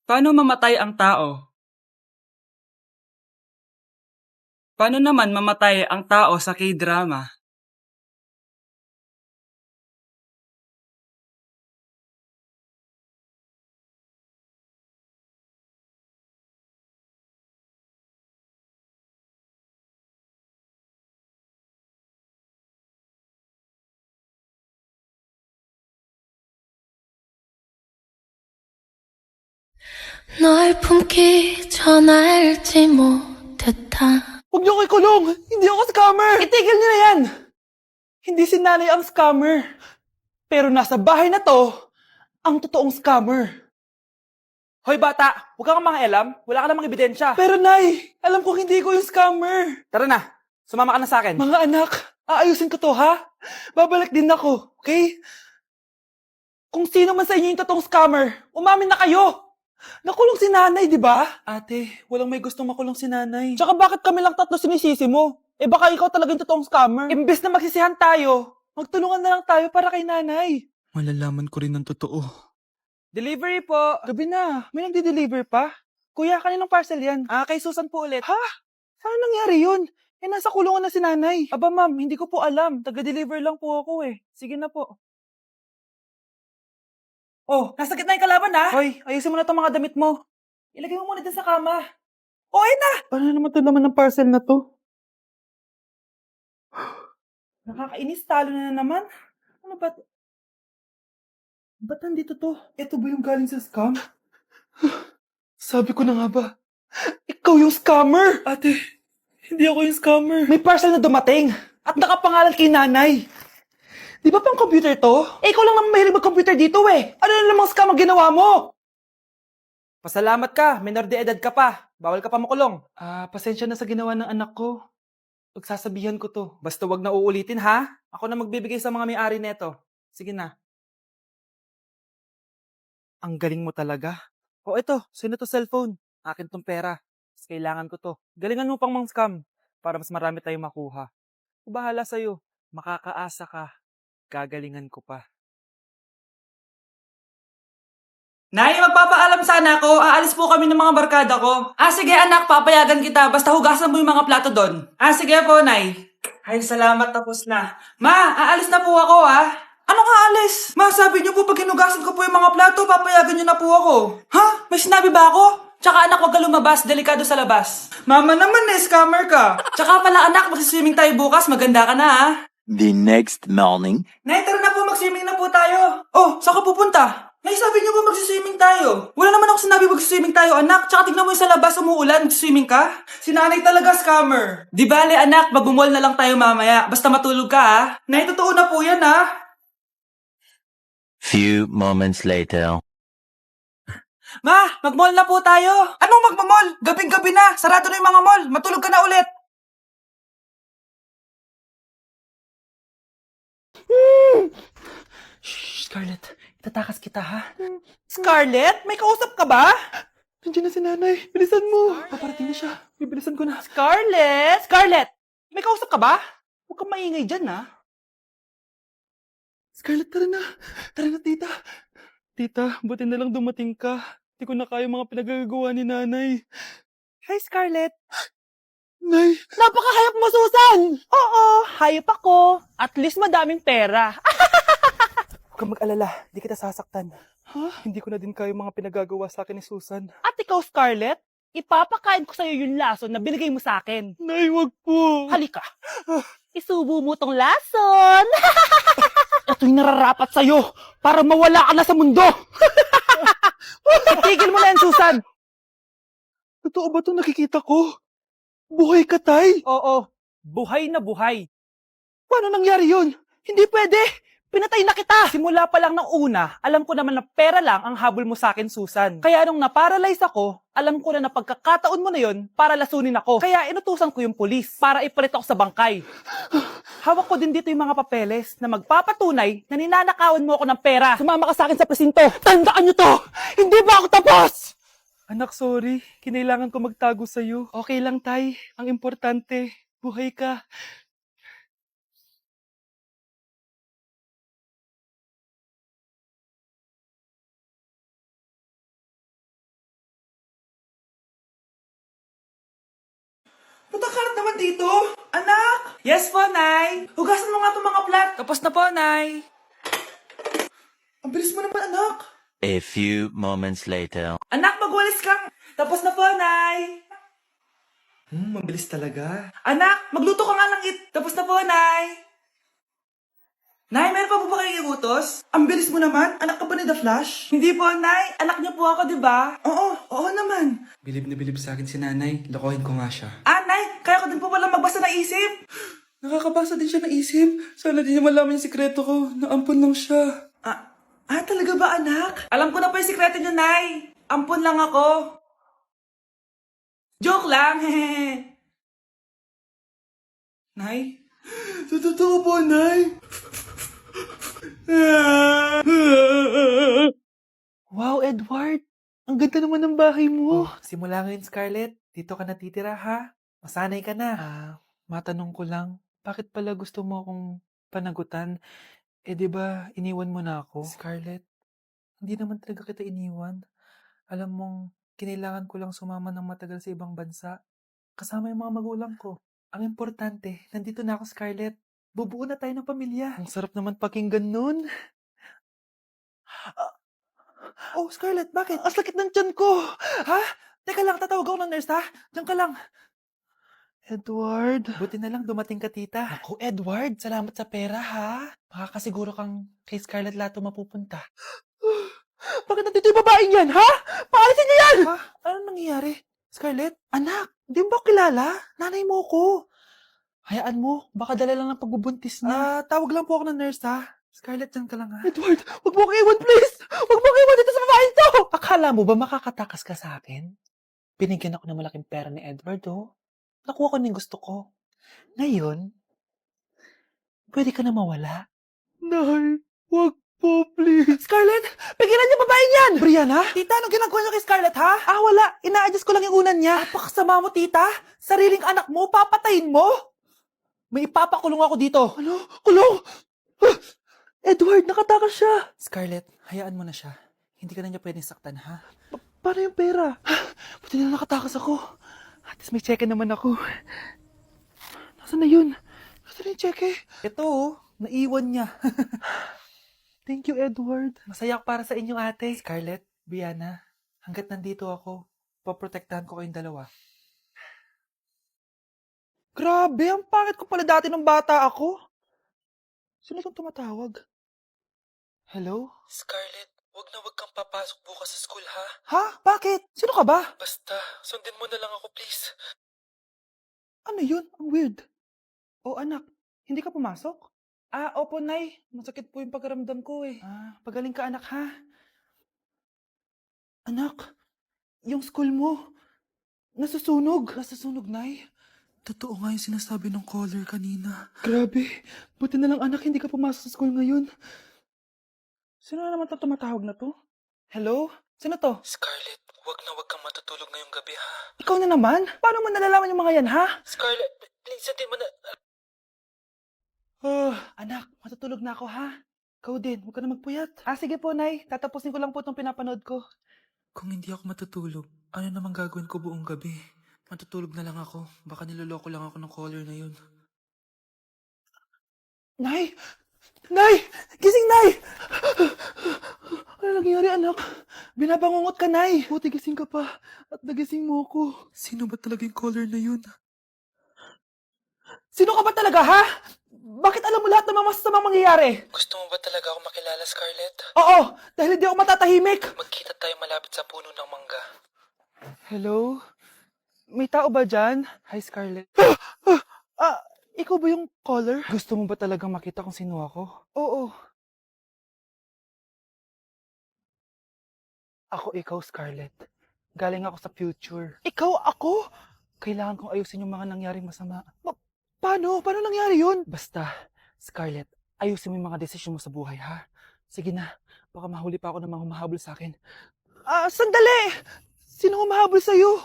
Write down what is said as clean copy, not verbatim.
Paano mamatay ang tao? Paano naman mamatay ang tao sa K-drama? 널 품기 전 알지 못했다. Huwag niyo ako ikulong! Hindi ako scammer! Itigil niyo na yan! Hindi si nanay ang scammer. Pero nasa bahay na to, ang totoong scammer. Hoy bata, huwag kang mangialam. Wala ka namang ebidensya. Pero nay, alam ko hindi ko yung scammer. Tara na, sumama ka na sa akin. Mga anak, aayusin ko to ha? Babalik din ako, okay? Kung sino man sa inyo yung totoong scammer, umamin na kayo! Nakulong si nanay, di ba? Ate, walang may gustong makulong si nanay. Tsaka bakit kami lang tatlo sinisisi mo? Eh baka ikaw talaga yung totoong scammer. Imbes na magsisihan tayo, magtulungan na lang tayo para kay nanay. Malalaman ko rin ang totoo. Delivery po. Gabi na. May nagde-deliver pa? Kuya, kaninong parcel yan? Kay Susan po ulit. Ha? Saan nangyari yun? Eh, nasa kulungan na si nanay. Aba ma'am, hindi ko po alam. Taga-deliver lang po ako eh. Sige na po. Oh, nasa gitna yung kalaban ha? Hoy, ayusin mo na itong mga damit mo. Ilagay mo muna dyan sa kama. O, ayun na! Paano naman ito naman ng parcel na to? Nakakainis, talo na naman. Ano ba? Ba't nandito to? Ito ba yung galing sa scam? Sabi ko na nga ba? Ikaw yung scammer! Ate, hindi ako yung scammer. May parcel na dumating at nakapangalan kay nanay. Di ba pang computer to? Eh, ikaw lang naman mahilig mag-computer dito eh. Ano na namang scam ang ginawa mo? Pasalamat ka, minor de edad ka pa. Bawal ka pa makulong. Pasensya na sa ginawa ng anak ko. Pagsasabihan ko to. Basta wag na uulitin ha. Ako na magbibigay sa mga may-ari neto. Sige na. Ang galing mo talaga. O eto, sino to cellphone? Akin tong pera. Mas kailangan ko to. Galingan mo pang mang scam para mas marami tayong makuha. Bahala sa'yo. Makakaasa ka. Gagalingan ko pa. Nay, magpapaalam sana ako. Aalis po kami ng mga barkada ko. Sige anak, papayagan kita. Basta hugasan mo yung mga plato doon. Sige po, Nay. Ay, salamat, tapos na. Ma, aalis na po ako Anong aalis? Ma, sabi niyo po pag hinugasan ko po yung mga plato, papayagan niyo na po ako. Ha? May sinabi ba ako? Tsaka anak, wag ka lumabas. Delikado sa labas. Mama naman scammer ka. Tsaka pala anak, magsiswimming tayo bukas. Maganda ka na The next morning. Nay, tara na po, mag-swimming na po tayo. Oh, saan ka pupunta? Nay, sabi niyo ba mag-swimming tayo? Wala naman ako sinabi mag-swimming tayo, anak. Tsaka tignan mo yung sa labas, umuulan, mag-swimming ka? Si nanay talaga scammer. Di bale, anak, mag-mall na lang tayo mamaya. Basta matulog ka, Nay, totoo na po yan, Few moments later. Ma, mag-mall na po tayo. Anong mag-mall? Gabing-gabi na. Sarado na yung mga mall. Matulog ka na ulit. Shh, Scarlett. Itatakas kita, ha? Scarlett? May kausap ka ba? Nandiyan na si nanay. Bilisan mo. Paparating na siya. Bibilisan ko na. Scarlett! Scarlett! May kausap ka ba? Huwag kang maingay dyan, ha? Scarlett, tara na. Tara na, tita. Tita, buti na lang dumating ka. Hindi ko na kaya mga pinagagawa ni nanay. Hi, Scarlett. Nay. Napakahayap mo, Susan! Oo, hayop ako. At least madaming pera. Huwag kang mag-alala, di kita sasaktan. Hindi ko na din kaya mga pinagagawa sa akin ni Susan. At ikaw, Scarlett, ipapakain ko sa'yo yung lason na binigay mo sa akin. Nay, wag po. Halika. Isubo mo tong lason. Ito'y nararapat sa'yo para mawala ka na sa mundo. Itigil mo na yan, Susan. Totoo ba itong nakikita ko? Buhay ka, Tay? Oo, buhay na buhay. Paano nangyari yun? Hindi pwede. Pinatay na kita! Simula pa lang ng una, alam ko naman na pera lang ang habol mo sa akin, Susan. Kaya nung naparalyze ako, alam ko na pagkakataon mo na yon para lasunin ako. Kaya inutusan ko yung pulis para ipalit ako sa bangkay. Hawak ko din dito yung mga papeles na magpapatunay na ninanakawan mo ako ng pera. Sumama ka sa akin sa presinto. Tandaan nyo to! Hindi ba ako tapos? Anak, sorry. Kinailangan ko magtago sa'yo. Okay lang, Tay. Ang importante, buhay ka. Ba't ang kalat naman dito? Anak! Yes po, Nay! Hugasan mo nga itong mga plat. Tapos na po, Nay. Ang bilis mo naman, anak. A few moments later. Anak, magwalis kang. Tapos na po, Nay. Mabilis talaga. Anak, magluto ka nga ng Tapos na po, Nay. Nay, meron pa po ba kayong iutos? Ang bilis mo naman. Anak ka ba ni The Flash? Hindi po, Nay. Anak niyo po ako, di ba? Oo naman. Bilib na bilib sa akin si Nanay. Lokohin ko nga siya. Nay, kaya ko din po pala magbasa ng isip. Nakakabasa din siya ng isip. Sana din niya malaman yung sikreto ko. Naampon lang siya. Talaga ba, anak? Alam ko na po yung sikreto niyo, Nay. Ampon lang ako. Joke lang, hehe. Nay? Totoo po, Nay. Wow, Edward! Ang ganda naman ng bahay mo. Simula ngayon, Scarlett. Dito ka natitira, ha? Masanay ka na. Matanong ko lang, bakit pala gusto mo akong panagutan? Di ba, iniwan mo na ako? Scarlett, hindi naman talaga kita iniwan. Alam mong, kinailangan ko lang sumama ng matagal sa ibang bansa. Kasama yung mga magulang ko. Ang importante, nandito na ako, Scarlett. Bubuo na tayo ng pamilya. Ang sarap naman pakinggan nun. Oh, Scarlett, bakit? Ang sakit ng tiyan ko. Ha? Teka lang, tatawag ako ng nurse, ha? Diyan ka lang. Edward. Buti na lang dumating ka, tita. Ako, Edward, salamat sa pera, ha? Makakasiguro kang kay Scarlett Lato mapupunta. Bakit nandito yung babaeng yan, ha? Paalisin niyo yan! Ha? Anong nangyayari? Scarlett? Anak, di mo ba kilala? Nanay mo ko. Hayaan mo, baka dala lang ng pagbubuntis niya. Tawag lang po ako ng nurse, ha? Scarlett, dyan ka lang, ha? Edward, wag mo akong iwan, please! Wag mo akong iwan dito sa babaeng to! Akala mo ba makakatakas ka sa akin? Binigyan ako ng malaking pera ni Edward, oh. Nakuha ko na yung gusto ko. Ngayon, pwede ka na mawala. Nay, wag po, please. Scarlett, pigilan niyo babaeng yan! Brianna? Tita, anong ginagawa niyo kay Scarlett, ha? Wala. Ina-adjust ko lang yung unan niya. Napakasama mo, tita. Sariling anak mo, papatayin mo? May ipapakulong ako dito. Ano? Kulong? Edward, nakatakas siya. Scarlett, hayaan mo na siya. Hindi ka na niya pwedeng saktan, ha? Paano yung pera? Buti na nakatakas ako. At least may cheque naman ako. Nasaan na yun? Nasaan na yung cheque? Ito, naiwan niya. Thank you, Edward. Masaya ako para sa inyo, ate. Scarlett, Brianna, hanggat nandito ako, poprotektahan ko kayong dalawa. Grabe, ang pangit ko pala dati nung bata ako. Sino itong tumatawag? Hello? Scarlett, wag kang papasok bukas sa school, ha? Ha? Bakit? Sino ka ba? Basta, sundin mo na lang ako, please. Ano yun? Ang weird. Oh, anak, hindi ka pumasok? Opo, Nay. Masakit po yung pagkaramdam ko, eh. Pagaling ka, anak, ha? Anak, yung school mo, nasusunog. Nasusunog, Nay? Totoo nga yung sinasabi ng caller kanina. Grabe. Buti na lang, anak, hindi ka pumasok sa school ngayon. Sino na naman tumatawag na to? Hello? Sino to? Scarlett, wag kang matutulog ngayong gabi, ha? Ikaw na naman? Paano mo nalalaman yung mga yan, ha? Scarlett, please, hindi mo na... anak, matutulog na ako, ha? Ikaw din, huwag ka na magpuyat. Sige po, Nay. Tatapusin ko lang po itong pinapanood ko. Kung hindi ako matutulog, ano namang gagawin ko buong gabi? Matutulog na lang ako. Baka niloloko lang ako ng caller na yun. Nay! Nay! Gising, Nay! Ano nangyari, anak? Binabangungot ka, Nay. Buti gising ka pa. At nagising mo ako. Sino ba talaga yung caller na yun? Sino ka ba talaga, ha? Bakit alam mo lahat ng mga masasamang mangyayari? Gusto mo ba talaga ako makilala, Scarlett? Oo! Dahil hindi ako matatahimik! Magkita tayo malapit sa puno ng mangga. Hello? May tao ba dyan? Hi, Scarlett. Ikaw ba yung caller? Gusto mo ba talagang makita kung sino ako? Oo. Ako ikaw, Scarlett. Galing ako sa future. Ikaw ako? Kailangan kong ayusin yung mga nangyaring masama. Paano? Paano nangyari yun? Basta, Scarlett, ayusin mo yung mga desisyon mo sa buhay, ha? Sige na, baka mahuli pa ako ng mga humahabol sa akin. Sandali! Sino humahabol sa'yo?